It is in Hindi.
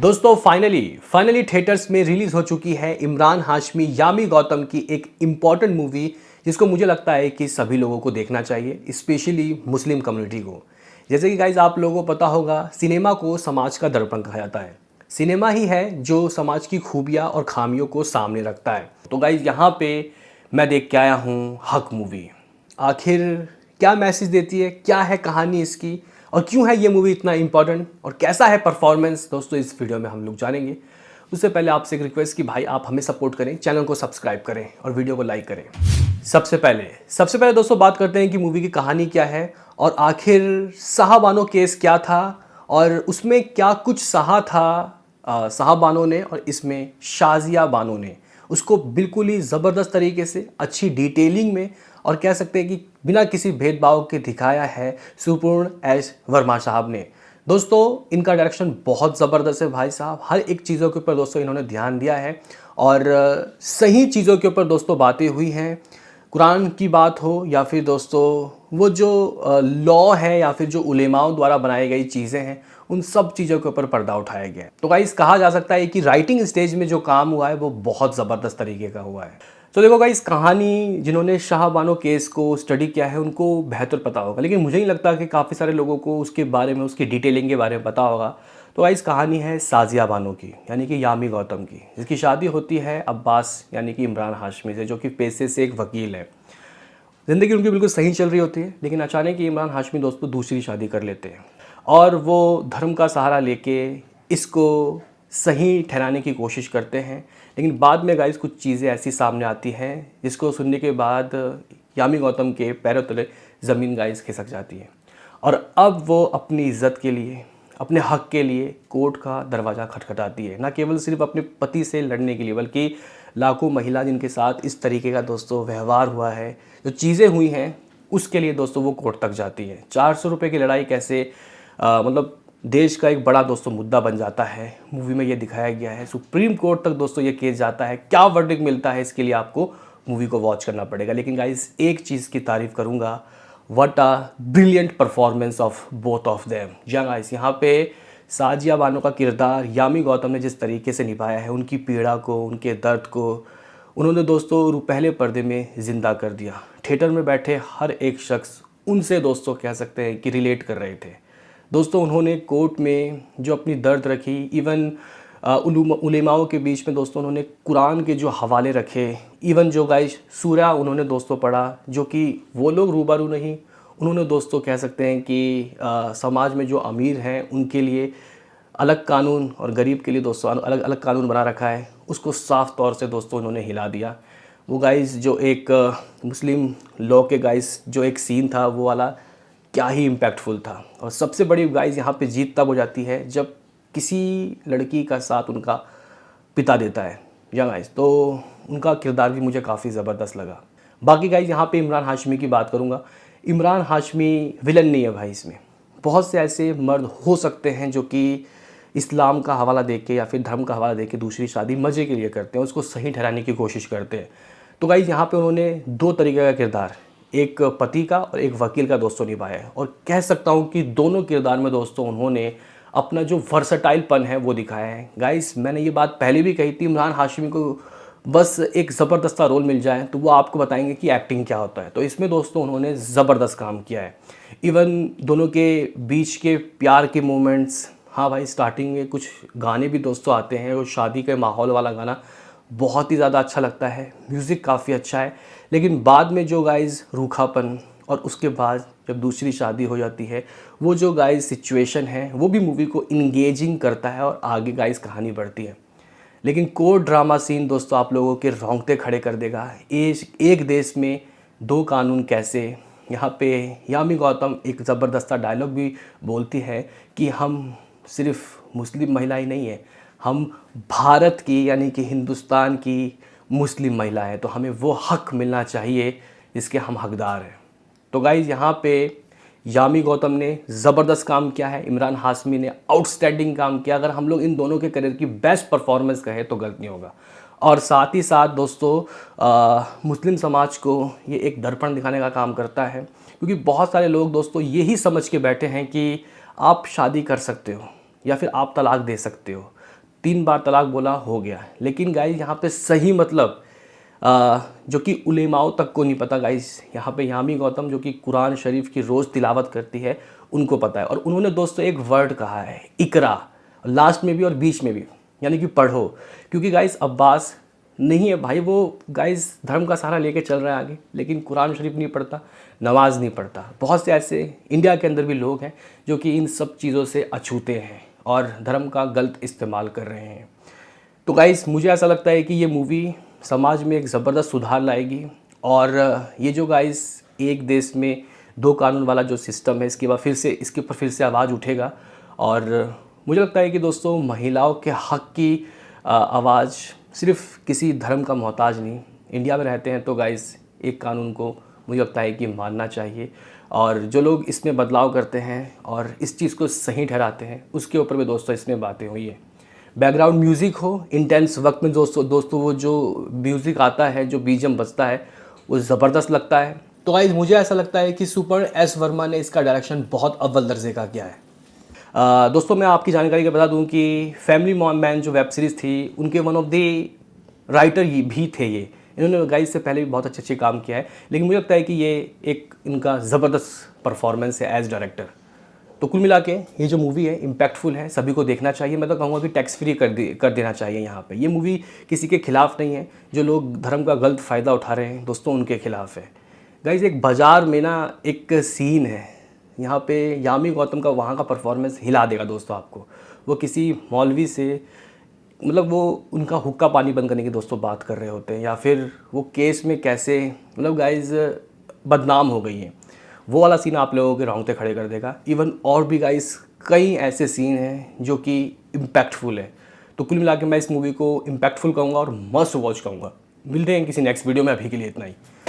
दोस्तों फाइनली थिएटर्स में रिलीज हो चुकी है इमरान हाशमी यामी गौतम की एक इम्पॉर्टेंट मूवी, जिसको मुझे लगता है कि सभी लोगों को देखना चाहिए, स्पेशली मुस्लिम कम्युनिटी को। जैसे कि गाइज आप लोगों को पता होगा, सिनेमा को समाज का दर्पण कहा जाता है। सिनेमा ही है जो समाज की खूबियाँ और खामियों को सामने रखता है। तो गाइज यहाँ पे मैं देख के आया हूँ हक मूवी। आखिर क्या मैसेज देती है, क्या है कहानी इसकी, और क्यों है ये मूवी इतना इम्पोर्टेंट, और कैसा है परफॉर्मेंस, दोस्तों इस वीडियो में हम लोग जानेंगे। उससे पहले आपसे एक रिक्वेस्ट कि भाई आप हमें सपोर्ट करें, चैनल को सब्सक्राइब करें और वीडियो को लाइक करें। सबसे पहले दोस्तों बात करते हैं कि मूवी की कहानी क्या है, और आखिर शाहबानो केस क्या था, और उसमें क्या कुछ सहा था साहबानों ने और इसमें शाजिया बानो ने उसको बिल्कुल ही ज़बरदस्त तरीके से अच्छी डिटेलिंग में, और कह सकते हैं कि बिना किसी भेदभाव के दिखाया है सुपूर्ण एस वर्मा साहब ने। दोस्तों इनका डायरेक्शन बहुत ज़बरदस्त है भाई साहब, हर एक चीज़ों के ऊपर दोस्तों इन्होंने ध्यान दिया है, और सही चीज़ों के ऊपर दोस्तों बातें हुई हैं। कुरान की बात हो या फिर दोस्तों वो जो लॉ है या फिर जो उलेमाओं द्वारा बनाई गई चीज़ें हैं, उन सब चीज़ों के ऊपर पर्दा उठाया गया है। तो गाइस कहा जा सकता है कि राइटिंग स्टेज में जो काम हुआ है वो बहुत ज़बरदस्त तरीके का हुआ है। तो देखो गाइस, कहानी जिन्होंने शाहबानो केस को स्टडी किया है उनको बेहतर पता होगा, लेकिन मुझे नहीं लगता कि काफ़ी सारे लोगों को उसके बारे में, उसकी डिटेलिंग के बारे में पता होगा। तो गाइस कहानी है साजिया बानो की, यानी कि यामी गौतम की, जिसकी शादी होती है अब्बास यानी कि इमरान हाशमी से, जो कि पेशे से एक वकील है। ज़िंदगी उनकी बिल्कुल सही चल रही होती है, लेकिन अचानक ही इमरान हाशमी दोस्तों दूसरी शादी कर लेते हैं, और वो धर्म का सहारा लेके इसको सही ठहराने की कोशिश करते हैं। लेकिन बाद में गाइस कुछ चीज़ें ऐसी सामने आती हैं जिसको सुनने के बाद यामी गौतम के पैरों तले ज़मीन गाइस खिसक जाती है, और अब वो अपनी इज़्ज़त के लिए, अपने हक के लिए कोर्ट का दरवाज़ा खटखटाती है। ना केवल सिर्फ अपने पति से लड़ने के लिए, बल्कि लाखों महिला जिनके साथ इस तरीके का दोस्तों व्यवहार हुआ है, जो चीज़ें हुई हैं, उसके लिए दोस्तों वो कोर्ट तक जाती है। 400 रुपये की लड़ाई कैसे मतलब देश का एक बड़ा दोस्तों मुद्दा बन जाता है, मूवी में ये दिखाया गया है। सुप्रीम कोर्ट तक दोस्तों ये केस जाता है, क्या वर्डिक्ट मिलता है इसके लिए आपको मूवी को वॉच करना पड़ेगा। लेकिन गाइस एक चीज़ की तारीफ़ करूँगा, what a brilliant performance of both of them. जी गाइस, यहाँ पे साजिया बानो का किरदार यामी गौतम ने जिस तरीके से निभाया है, उनकी पीड़ा को, उनके दर्द को उन्होंने दोस्तों पहले पर्दे में ज़िंदा कर दिया। थिएटर में बैठे हर एक शख्स उनसे दोस्तों कह सकते हैं कि रिलेट कर रहे थे। दोस्तों उन्होंने कोर्ट में जो अपनी दर्द रखी, इवन उलेमाओं के बीच में दोस्तों उन्होंने कुरान के जो हवाले रखे, इवन जो गाइस सूरा उन्होंने दोस्तों पढ़ा, जो कि वो लोग रूबरू नहीं, उन्होंने दोस्तों कह सकते हैं कि समाज में जो अमीर हैं उनके लिए अलग कानून और गरीब के लिए दोस्तों अलग अलग कानून बना रखा है, उसको साफ़ तौर से दोस्तों उन्होंने हिला दिया। वो गाइस जो एक मुस्लिम लॉ के गाइस जो एक सीन था, वो वाला क्या ही इम्पैक्टफुल था। और सबसे बड़ी गाइस यहाँ पे जीत तब हो जाती है जब किसी लड़की का साथ उनका पिता देता है, या गाइस तो उनका किरदार भी मुझे काफ़ी ज़बरदस्त लगा। बाकी गाइस यहाँ पे इमरान हाशमी की बात करूँगा। इमरान हाशमी विलन नहीं है भाई, इसमें बहुत से ऐसे मर्द हो सकते हैं जो कि इस्लाम का हवाला देके या फिर धर्म का हवाला देके दूसरी शादी मज़े के लिए करते हैं, उसको सही ठहराने की कोशिश करते हैं। तो गाइस यहाँ पे उन्होंने दो तरीके का किरदार, एक पति का और एक वकील का दोस्तों निभाया है, और कह सकता हूँ कि दोनों किरदार में दोस्तों उन्होंने अपना जो वर्सटाइलपन है वो दिखाया है। गाइस मैंने ये बात पहले भी कही थी, इमरान हाशमी को बस एक ज़बरदस्त रोल मिल जाए तो वो आपको बताएंगे कि एक्टिंग क्या होता है। तो इसमें दोस्तों उन्होंने ज़बरदस्त काम किया है। इवन दोनों के बीच के प्यार के मोमेंट्स, हाँ भाई स्टार्टिंग में कुछ गाने भी दोस्तों आते हैं, वो शादी के माहौल वाला गाना बहुत ही ज़्यादा अच्छा लगता है, म्यूज़िक काफ़ी अच्छा है। लेकिन बाद में जो गाइस रूखापन, और उसके बाद जब दूसरी शादी हो जाती है, वो जो गाइस सिचुएशन है वो भी मूवी को इंगेजिंग करता है, और आगे गाइस कहानी बढ़ती है। लेकिन कोर्ट ड्रामा सीन दोस्तों आप लोगों के रोंगटे खड़े कर देगा। एक देश में दो कानून कैसे। यहाँ पे यामी गौतम एक ज़बरदस्त डायलॉग भी बोलती है कि हम सिर्फ मुस्लिम महिला ही नहीं है, हम भारत की यानी कि हिंदुस्तान की मुस्लिम महिला है, तो हमें वो हक मिलना चाहिए जिसके हम हकदार हैं। तो गाइज़ यहाँ पे यामी गौतम ने ज़बरदस्त काम किया है, इमरान हाशमी ने आउटस्टैंडिंग काम किया। अगर हम लोग इन दोनों के करियर की बेस्ट परफॉर्मेंस कहें तो गलत नहीं होगा। और साथ ही साथ दोस्तों मुस्लिम समाज को ये एक दर्पण दिखाने का काम करता है, क्योंकि बहुत सारे लोग दोस्तों यही समझ के बैठे हैं कि आप शादी कर सकते हो या फिर आप तलाक दे सकते हो। 3 बार तलाक बोला हो गया, लेकिन गाइस यहाँ पे सही मतलब जो कि उलेमाओं तक को नहीं पता गाइस। यहाँ पे यामी गौतम जो कि कुरान शरीफ की रोज़ तिलावत करती है उनको पता है, और उन्होंने दोस्तों एक वर्ड कहा है इकरा, लास्ट में भी और बीच में भी, यानी कि पढ़ो। क्योंकि गाइस अब्बास नहीं है भाई, वो गाइस धर्म का सहारा लेके चल रहा है आगे, लेकिन कुरान शरीफ नहीं पढ़ता, नमाज नहीं पढ़ता। बहुत से ऐसे इंडिया के अंदर भी लोग हैं जो कि इन सब चीज़ों से अछूते हैं और धर्म का गलत इस्तेमाल कर रहे हैं। तो गाइस मुझे ऐसा लगता है कि ये मूवी समाज में एक ज़बरदस्त सुधार लाएगी, और ये जो गाइस एक देश में 2 कानून वाला जो सिस्टम है, इसके ऊपर फिर से आवाज़ उठेगा। और मुझे लगता है कि दोस्तों महिलाओं के हक़ की आवाज़ सिर्फ़ किसी धर्म का मोहताज नहीं, इंडिया में रहते हैं तो गाइस एक कानून को मुझे लगता है कि मानना चाहिए। और जो लोग इसमें बदलाव करते हैं और इस चीज़ को सही ठहराते हैं उसके ऊपर भी दोस्तों इसमें बातें हुई है। बैकग्राउंड म्यूज़िक हो, इंटेंस वक्त में दोस्तों वो जो म्यूज़िक आता है, जो बीजीएम बजता है, वो ज़बरदस्त लगता है। तो गाइस मुझे ऐसा लगता है कि सुपर एस वर्मा ने इसका डायरेक्शन बहुत अव्वल दर्जे का किया है। दोस्तों मैं आपकी जानकारी के बता दूं कि फैमिली मैन जो वेब सीरीज़ थी उनके वन ऑफ द राइटर भी थे ये। इन्होंने गाइस से पहले भी बहुत अच्छे काम किया है, लेकिन मुझे लगता है कि ये एक इनका ज़बरदस्त परफॉर्मेंस है एज डायरेक्टर। तो कुल मिला के ये जो मूवी है इम्पैक्टफुल है, सभी को देखना चाहिए। मैं तो कहूँगा कि टैक्स फ्री कर देना चाहिए यहाँ पे। ये मूवी किसी के खिलाफ नहीं है, जो लोग धर्म का गलत फ़ायदा उठा रहे हैं दोस्तों उनके खिलाफ है। गाइस एक बाज़ार में ना एक सीन है, यहाँ पे यामी गौतम का वहाँ का परफॉर्मेंस हिला देगा दोस्तों आपको। वो किसी मौलवी से मतलब वो उनका हुक्का पानी बंद करने की दोस्तों बात कर रहे होते हैं, या फिर वो केस में कैसे मतलब गाइस बदनाम हो गई हैं, वो वाला सीन आप लोगों के रोंगटे खड़े कर देगा। इवन और भी गाइस कई ऐसे सीन हैं जो कि इम्पैक्टफुल है। तो कुल मिला के मैं इस मूवी को इम्पैक्टफुल कहूँगा और मस्ट वॉच कहूँगा। मिलते हैं किसी नेक्स्ट वीडियो में, अभी के लिए इतना ही।